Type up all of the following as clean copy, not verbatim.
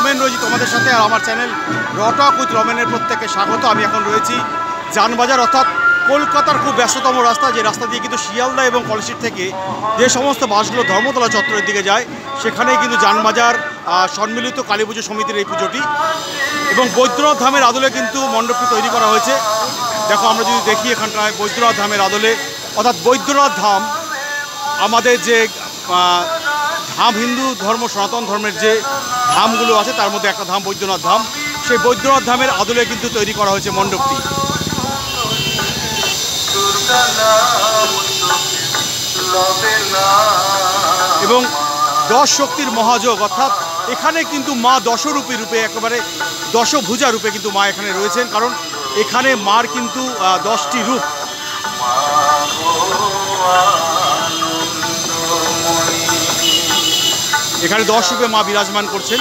রমেন রয়েছি তোমাদের সাথে। আর আমার চ্যানেল রটক উইথ রমেনের প্রত্যেককে স্বাগত। আমি এখন রয়েছি জানবাজার, অর্থাৎ কলকাতার খুব ব্যস্ততম রাস্তা, যে রাস্তা দিয়ে কিন্তু শিয়ালদা এবং কলেজস্ট্রিট থেকে যে সমস্ত বাসগুলো ধর্মতলা চত্বরের দিকে যায়, সেখানেই কিন্তু জানবাজার সম্মিলিত কালী পুজো সমিতির এই পুজোটি। এবং বৈদ্যনাথ ধামের আদলে কিন্তু মণ্ডপটি তৈরি করা হয়েছে। দেখো, আমরা যদি দেখি এখানটায় বৈদ্যনাথ ধামের আদলে, অর্থাৎ বৈদ্যনাথ ধাম আমাদের যে ধাম, হিন্দু ধর্ম সনাতন ধর্মের যে ধামগুলো আছে তার মধ্যে একটা ধাম বৈদ্যনাথ ধাম। সেই বৈদ্যনাথ ধামের আদলে কিন্তু তৈরি করা হয়েছে মণ্ডপটি। এবং 10 শক্তির মহাযোগ, অর্থাৎ এখানে কিন্তু মা দশরূপী রূপে, একেবারে দশভুজা রূপে কিন্তু মা এখানে রয়েছেন। কারণ এখানে মার কিন্তু 10টি রূপ। এখানে 10 রূপে মা বিরাজমান করছেন।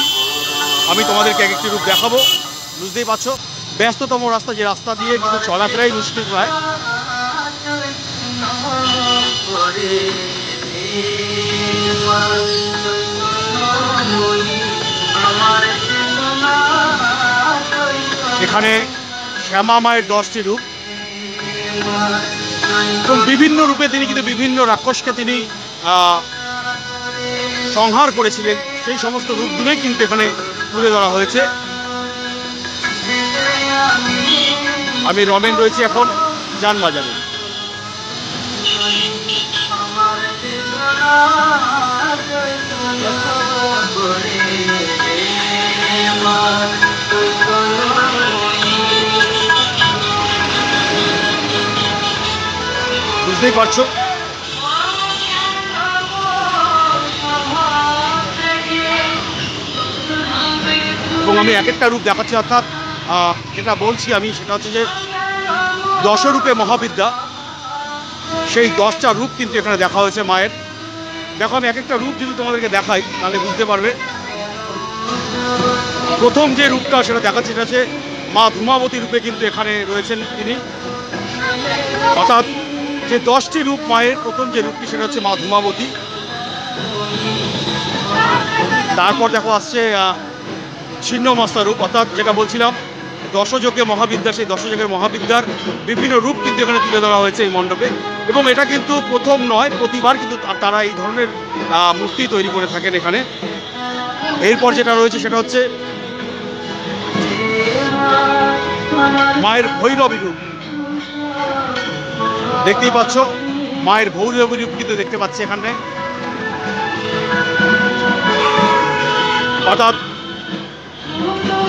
আমি তোমাদেরকে এক একটি রূপ দেখাবো। বুঝতেই পারছো, ব্যস্ততম রাস্তা, যে রাস্তা দিয়ে কিন্তু চলাফেরাই মুশকিল হয়। এখানে শ্যামা মায়ের 10টি রূপ, এবং বিভিন্ন রূপে তিনি কিন্তু বিভিন্ন রাক্ষসকে তিনি সংহার করেছিলেন। সেই সমস্ত রূপগুলোই কিন্তু এখানে তুলে ধরা হয়েছে। আমি রমেন রয়েছি এখন জানবাজারে। বুঝতেই পারছো, এবং আমি এক একটা রূপ দেখাচ্ছি। অর্থাৎ যেটা বলছি আমি, সেটা হচ্ছে যে দশরূপে মহাবিদ্যা, সেই 10টা রূপ কিন্তু এখানে দেখা হয়েছে মায়ের। দেখো, আমি এক একটা রূপ যদি তোমাদেরকে দেখাই তাহলে বুঝতে পারবে। প্রথম যে রূপটা সেটা দেখাচ্ছি, সেটা হচ্ছে মা ধূমাবতী রূপে কিন্তু এখানে রয়েছেন তিনি। অর্থাৎ যে 10টি রূপ মায়ের, প্রথম যে রূপটি সেটা হচ্ছে মা ধূমাবতী। তারপর দেখো আসছে ছিন্নমস্তা রূপ, অর্থাৎ যেটা বলছিলাম দশযজ্ঞে মহাবিদ্যা, সেই দশযজ্ঞের মহাবিদ্যার বিভিন্ন রূপ কিন্তু এখানে তুলে ধরা হয়েছে এই মণ্ডপে। এবং এটা কিন্তু প্রথম নয়, প্রতিবার কিন্তু তারা এই ধরনের মূর্তি তৈরি করে থাকেন এখানে। এরপর যেটা রয়েছে সেটা হচ্ছে মায়ের ভৈরবী রূপ। দেখতেই পাচ্ছ, মায়ের ভৈরবী রূপ কিন্তু দেখতে পাচ্ছি এখানে। অর্থাৎ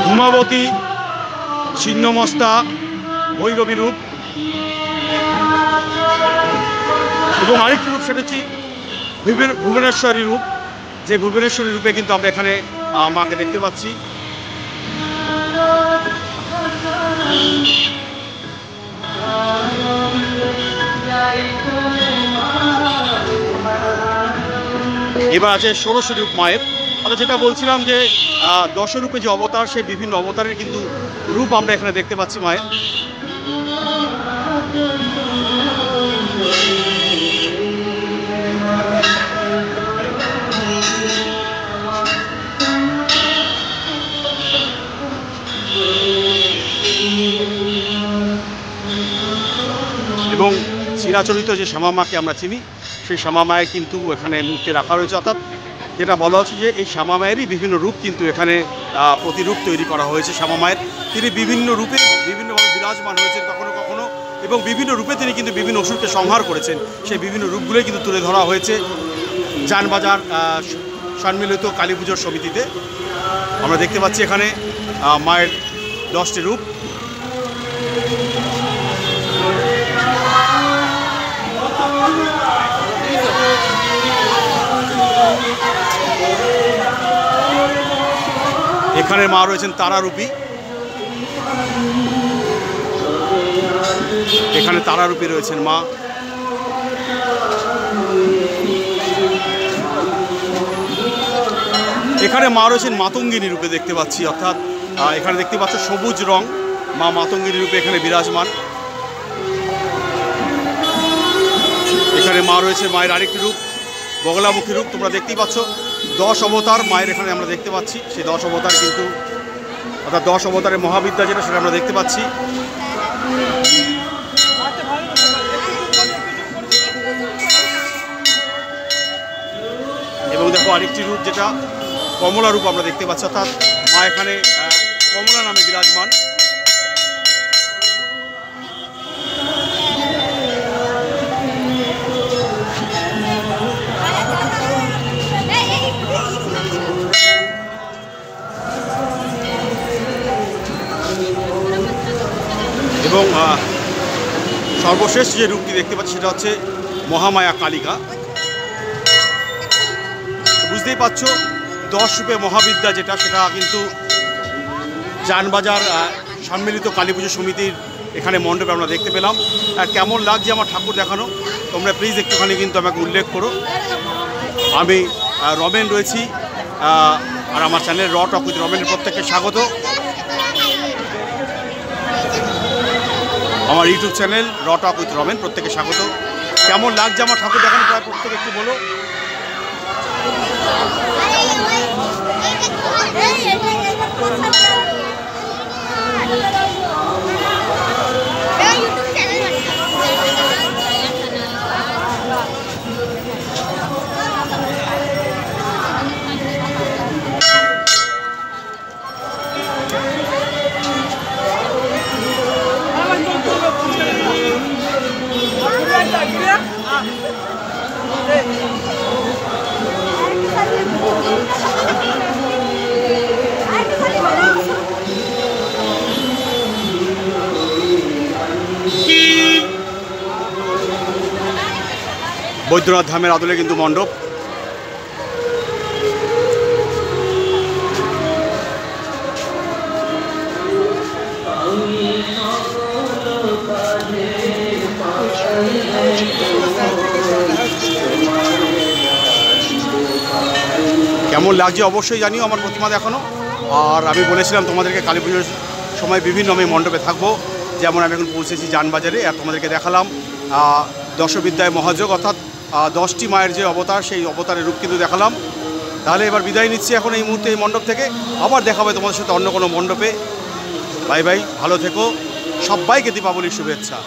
ধূমাবতী, ছিন্নমস্তা, ভৈরবী রূপ। এবং আরেকটি রূপ সেটা হচ্ছে ভুবনেশ্বরী রূপ, যে ভুবনেশ্বরী রূপে কিন্তু আমরা এখানে মাকে দেখতে পাচ্ছি। এবার আছে ষোড়শ রূপ মায়ের। আমরা যেটা বলছিলাম যে দশরূপে যে অবতার, সেই বিভিন্ন অবতারের কিন্তু রূপ আমরা এখানে দেখতে পাচ্ছি মায়ের। এবং চিরাচরিত যে শ্যামা মাকে আমরা চিনি, সেই শ্যামা মায়ের কিন্তু এখানে মূর্তি রাখা রয়েছে। অর্থাৎ যেটা বলা হচ্ছে যে এই শ্যামা মায়েরই বিভিন্ন রূপ কিন্তু এখানে প্রতিরূপ তৈরি করা হয়েছে শ্যামা মায়ের। তিনি বিভিন্ন রূপে বিভিন্নভাবে বিরাজমান হয়েছেন কখনো কখনো, এবং বিভিন্ন রূপে তিনি কিন্তু বিভিন্ন অসুরকে সংহার করেছেন। সেই বিভিন্ন রূপগুলোই কিন্তু তুলে ধরা হয়েছে জানবাজার সম্মিলিত কালী পুজোর সমিতিতে। আমরা দেখতে পাচ্ছি এখানে মায়ের 10টি রূপ। এখানে মা রয়েছেন তারারূপী। এখানে তারারূপী রয়েছেন মা। এখানে মা রয়েছেন মাতঙ্গিনী রূপে দেখতে পাচ্ছি। অর্থাৎ এখানে দেখতে পাচ্ছ সবুজ রং, মা মাতঙ্গিনী রূপে এখানে বিরাজমান। এখানে মা রয়েছে, মায়ের আরেকটি রূপ বগলামুখী রূপ, তোমরা দেখতেই পাচ্ছ। 10 অবতার মায়ের এখানে আমরা দেখতে পাচ্ছি। সেই 10 অবতার কিন্তু অর্থাৎ 10 অবতারের মহাবিদ্যা যেটা সেটা আমরা দেখতে পাচ্ছি। এবং দেখো আরেকটি রূপ যেটা কমলা রূপ আমরা দেখতে পাচ্ছি, অর্থাৎ মা এখানে কমলা নামে বিরাজমান। এবং সর্বশেষ যে রূপটি দেখতে পাচ্ছি সেটা হচ্ছে মহামায়া কালিকা। বুঝতেই পারছো 10 রূপে মহাবিদ্যা যেটা সেটা কিন্তু জানবাজার সম্মিলিত কালী পুজো সমিতির এখানে মণ্ডপে আমরা দেখতে পেলাম। আর কেমন লাগছে আমার ঠাকুর দেখানো তোমরা প্লিজ একটুখানি কিন্তু আমাকে উল্লেখ করো। আমি রমেন রয়েছি, আর আমার চ্যানেল র টক উইথ রমেনের প্রত্যেককে স্বাগত। আমার ইউটিউব চ্যানেল র টক উইথ রমেন প্রত্যেকে স্বাগত। কেমন লাগছে আমার ঠাকুর দেখানো প্রায় প্রত্যেকে একটু বলো। বৈদ্যনাথ ধামের আদলে কিন্তু মণ্ডপ। কেমন লাগছে অবশ্যই জানিও আমার প্রতিমা দেখানো। আর আমি বলেছিলাম তোমাদেরকে কালী পুজোর সময় বিভিন্ন আমি মণ্ডপে থাকবো, যেমন আমি এখন পৌঁছেছি জানবাজারে। আর তোমাদেরকে দেখালাম দশবিদ্যায় মহাযোগ, অর্থাৎ 10টি মায়ের যে অবতার সেই অবতারের রূপ কিন্তু দেখালাম। তাহলে এবার বিদায় নিচ্ছি এখন এই মুহূর্তে এই মণ্ডপ থেকে। আবার দেখা হবে তোমাদের সাথে অন্য কোনো মণ্ডপে। বাই বাই, ভালো থেকো, সবাইকে দীপাবলির শুভেচ্ছা।